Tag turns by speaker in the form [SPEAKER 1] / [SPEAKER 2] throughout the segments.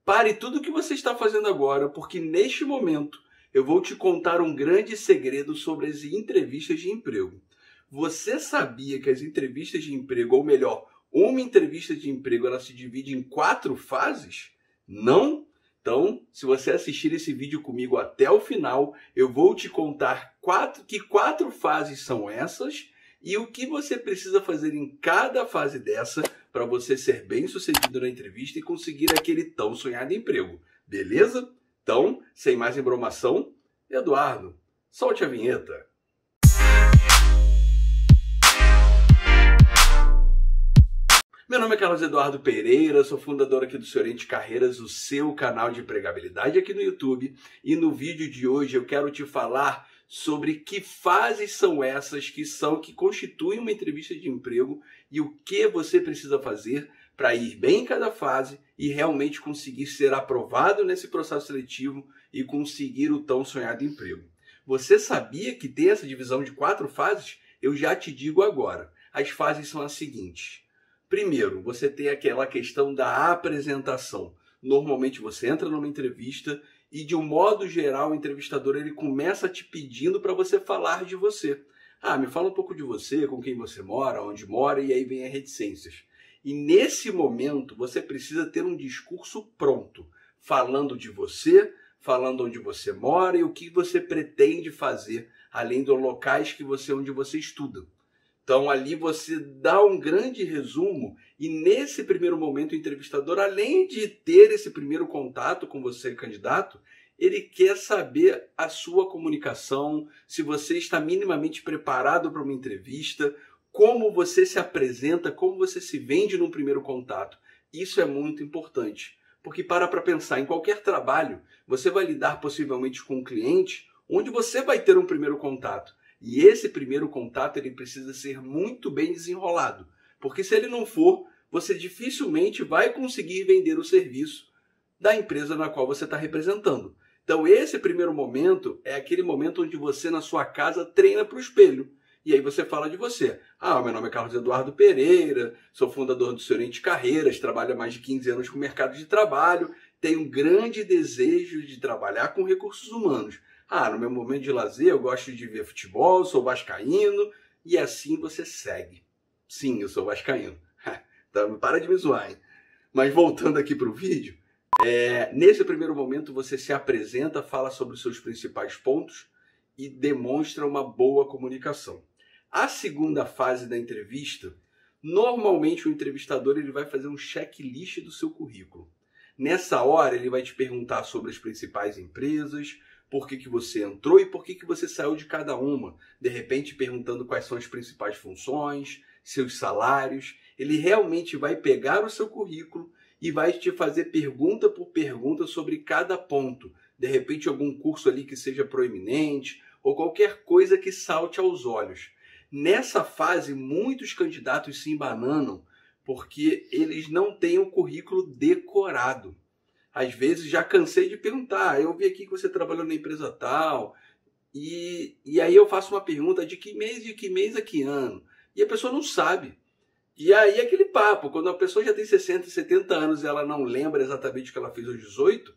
[SPEAKER 1] Pare tudo o que você está fazendo agora, porque neste momento eu vou te contar um grande segredo sobre as entrevistas de emprego. Você sabia que as entrevistas de emprego, ou melhor, uma entrevista de emprego, ela se divide em 4 fases? Não? Então, se você assistir esse vídeo comigo até o final, eu vou te contar que 4 fases são essas e o que você precisa fazer em cada fase dessa para você ser bem-sucedido na entrevista e conseguir aquele tão sonhado emprego. Beleza? Então, sem mais embromação, Eduardo, solte a vinheta. Meu nome é Carlos Eduardo Pereira, sou fundador aqui do Senhorente Carreiras, o seu canal de empregabilidade aqui no YouTube. E no vídeo de hoje eu quero te falar sobre que fases são essas que constituem uma entrevista de emprego e o que você precisa fazer para ir bem em cada fase e realmente conseguir ser aprovado nesse processo seletivo e conseguir o tão sonhado emprego. Você sabia que tem essa divisão de 4 fases? Eu já te digo agora. As fases são as seguintes. Primeiro, você tem aquela questão da apresentação. Normalmente você entra numa entrevista e, de um modo geral, o entrevistador ele começa te pedindo para você falar de você. Me fala um pouco de você, com quem você mora, onde mora, e aí vem as reticências. E nesse momento, você precisa ter um discurso pronto, falando de você, falando onde você mora e o que você pretende fazer, além dos locais onde você estuda. Então, ali você dá um grande resumo e, nesse primeiro momento, o entrevistador, além de ter esse primeiro contato com você, candidato, ele quer saber a sua comunicação, se você está minimamente preparado para uma entrevista, como você se apresenta, como você se vende num primeiro contato. Isso é muito importante, porque para pensar, em qualquer trabalho, você vai lidar possivelmente com um cliente onde você vai ter um primeiro contato. E esse primeiro contato ele precisa ser muito bem desenrolado, porque se ele não for, você dificilmente vai conseguir vender o serviço da empresa na qual você está representando. Então esse primeiro momento é aquele momento onde você na sua casa treina para o espelho. E aí você fala de você. Meu nome é Carlos Eduardo Pereira, sou fundador do Senhorente Carreiras, trabalho há mais de 15 anos com o mercado de trabalho, tenho um grande desejo de trabalhar com recursos humanos. No meu momento de lazer eu gosto de ver futebol, sou vascaíno, e assim você segue. Sim, eu sou vascaíno. Então, para de me zoar, hein? Mas voltando aqui para o vídeo, nesse primeiro momento você se apresenta, fala sobre os seus principais pontos e demonstra uma boa comunicação. A segunda fase da entrevista, normalmente o entrevistador ele vai fazer um checklist do seu currículo. Nessa hora ele vai te perguntar sobre as principais empresas, por que você entrou e por que você saiu de cada uma. De repente perguntando quais são as principais funções, seus salários. Ele realmente vai pegar o seu currículo e vai te fazer pergunta por pergunta sobre cada ponto. De repente algum curso ali que seja proeminente ou qualquer coisa que salte aos olhos. Nessa fase, muitos candidatos se embananam porque eles não têm o currículo decorado. Às vezes já cansei de perguntar, eu vi aqui que você trabalhou na empresa tal, e aí eu faço uma pergunta de que mês a que ano, e a pessoa não sabe. E aí aquele papo, quando a pessoa já tem 60, 70 anos e ela não lembra exatamente o que ela fez aos 18,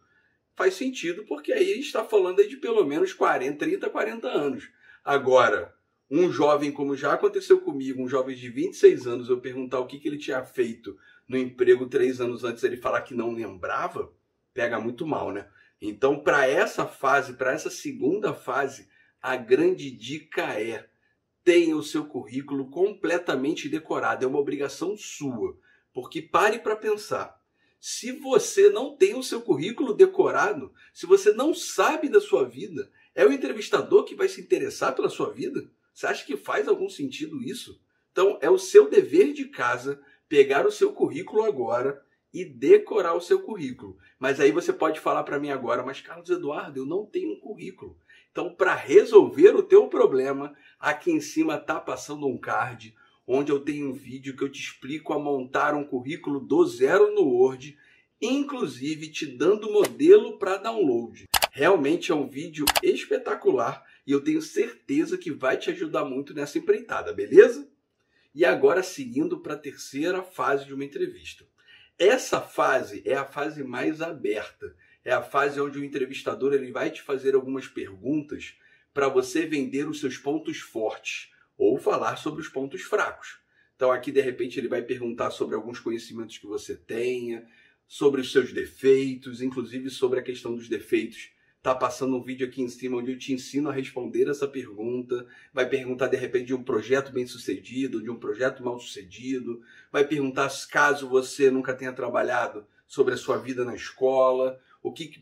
[SPEAKER 1] faz sentido, porque aí a gente está falando aí de pelo menos 30, 40 anos. Agora, um jovem, como já aconteceu comigo, um jovem de 26 anos, eu perguntar o que ele tinha feito no emprego 3 anos antes, ele falar que não lembrava, pega muito mal, né? Então, para essa fase, para essa segunda fase, a grande dica é: tenha o seu currículo completamente decorado. É uma obrigação sua. Porque pare para pensar. Se você não tem o seu currículo decorado, se você não sabe da sua vida, é o entrevistador que vai se interessar pela sua vida? Você acha que faz algum sentido isso? Então, é o seu dever de casa pegar o seu currículo agora e decorar o seu currículo. Mas aí você pode falar para mim agora: mas Carlos Eduardo, eu não tenho um currículo. Então, para resolver o teu problema, aqui em cima está passando um card, onde eu tenho um vídeo que eu te explico a montar um currículo do zero no Word, inclusive te dando modelo para download. Realmente é um vídeo espetacular e eu tenho certeza que vai te ajudar muito nessa empreitada, beleza? E agora seguindo para a terceira fase de uma entrevista. Essa fase é a fase mais aberta. É a fase onde o entrevistador ele vai te fazer algumas perguntas para você vender os seus pontos fortes ou falar sobre os pontos fracos. Então aqui, de repente, ele vai perguntar sobre alguns conhecimentos que você tenha, sobre os seus defeitos, inclusive sobre a questão dos defeitos. Tá passando um vídeo aqui em cima onde eu te ensino a responder essa pergunta. Vai perguntar, de repente, de um projeto bem sucedido, de um projeto mal sucedido. Vai perguntar, caso você nunca tenha trabalhado, sobre a sua vida na escola,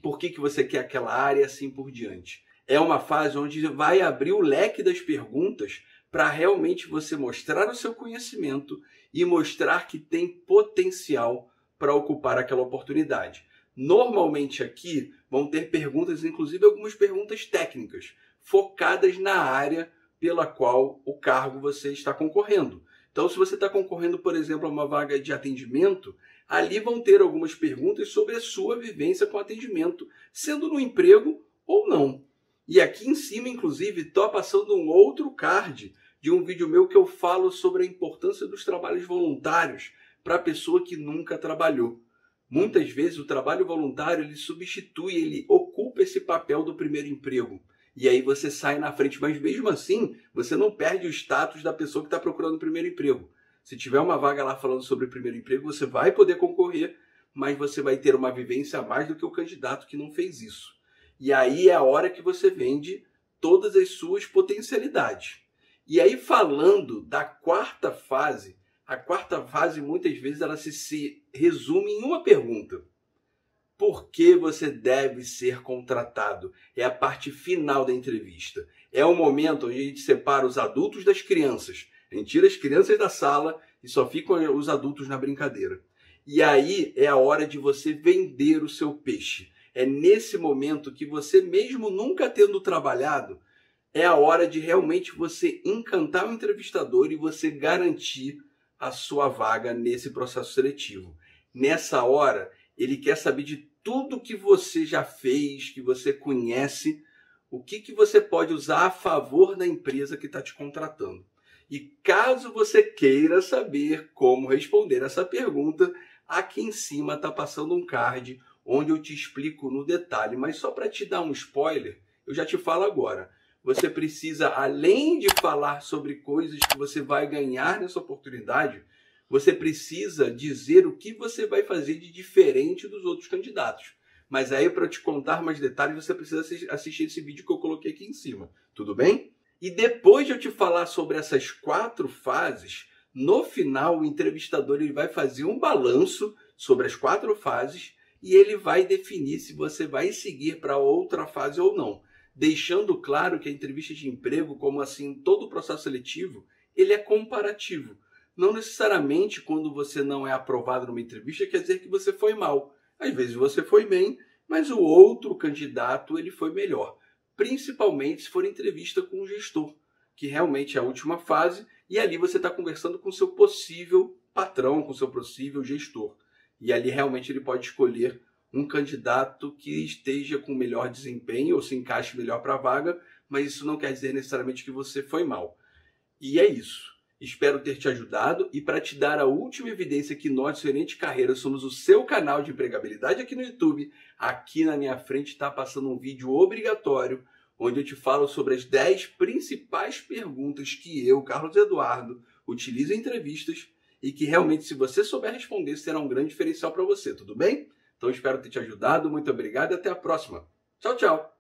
[SPEAKER 1] por que você quer aquela área e assim por diante. É uma fase onde vai abrir o leque das perguntas para realmente você mostrar o seu conhecimento e mostrar que tem potencial para ocupar aquela oportunidade. Normalmente aqui vão ter perguntas, inclusive algumas perguntas técnicas, focadas na área pela qual o cargo você está concorrendo. Então, se você está concorrendo, por exemplo, a uma vaga de atendimento, ali vão ter algumas perguntas sobre a sua vivência com atendimento, sendo no emprego ou não. E aqui em cima, inclusive, estou passando um outro card de um vídeo meu que eu falo sobre a importância dos trabalhos voluntários para a pessoa que nunca trabalhou. Muitas vezes o trabalho voluntário ele substitui, ele ocupa esse papel do primeiro emprego. E aí você sai na frente, mas mesmo assim você não perde o status da pessoa que está procurando o primeiro emprego. Se tiver uma vaga lá falando sobre o primeiro emprego, você vai poder concorrer, mas você vai ter uma vivência a mais do que o candidato que não fez isso. E aí é a hora que você vende todas as suas potencialidades. E aí falando da quarta fase, a quarta fase, muitas vezes, ela se resume em uma pergunta. Por que você deve ser contratado? É a parte final da entrevista. É o momento onde a gente separa os adultos das crianças. A gente tira as crianças da sala e só ficam os adultos na brincadeira. E aí é a hora de você vender o seu peixe. É nesse momento que você, mesmo nunca tendo trabalhado, é a hora de realmente você encantar o entrevistador e você garantir a sua vaga nesse processo seletivo. Nessa hora, ele quer saber de tudo que você já fez, que você conhece, o que você pode usar a favor da empresa que está te contratando. E caso você queira saber como responder essa pergunta, aqui em cima está passando um card onde eu te explico no detalhe. Mas só para te dar um spoiler, eu já te falo agora. Você precisa, além de falar sobre coisas que você vai ganhar nessa oportunidade, você precisa dizer o que você vai fazer de diferente dos outros candidatos. Mas aí, para eu te contar mais detalhes, você precisa assistir esse vídeo que eu coloquei aqui em cima. Tudo bem? E depois de eu te falar sobre essas 4 fases, no final o entrevistador ele vai fazer um balanço sobre as 4 fases e ele vai definir se você vai seguir para outra fase ou não. Deixando claro que a entrevista de emprego, como assim todo o processo seletivo, ele é comparativo. Não necessariamente quando você não é aprovado numa entrevista quer dizer que você foi mal. Às vezes você foi bem, mas o outro candidato ele foi melhor. Principalmente se for entrevista com o gestor, que realmente é a última fase, e ali você está conversando com o seu possível patrão, com o seu possível gestor. E ali realmente ele pode escolher um candidato que esteja com melhor desempenho ou se encaixe melhor para a vaga, mas isso não quer dizer necessariamente que você foi mal. E é isso. Espero ter te ajudado e para te dar a última evidência que nós, Serente Carreira, somos o seu canal de empregabilidade aqui no YouTube, aqui na minha frente está passando um vídeo obrigatório onde eu te falo sobre as 10 principais perguntas que eu, Carlos Eduardo, utilizo em entrevistas e que realmente, se você souber responder, será um grande diferencial para você, tudo bem? Então espero ter te ajudado, muito obrigado e até a próxima. Tchau, tchau!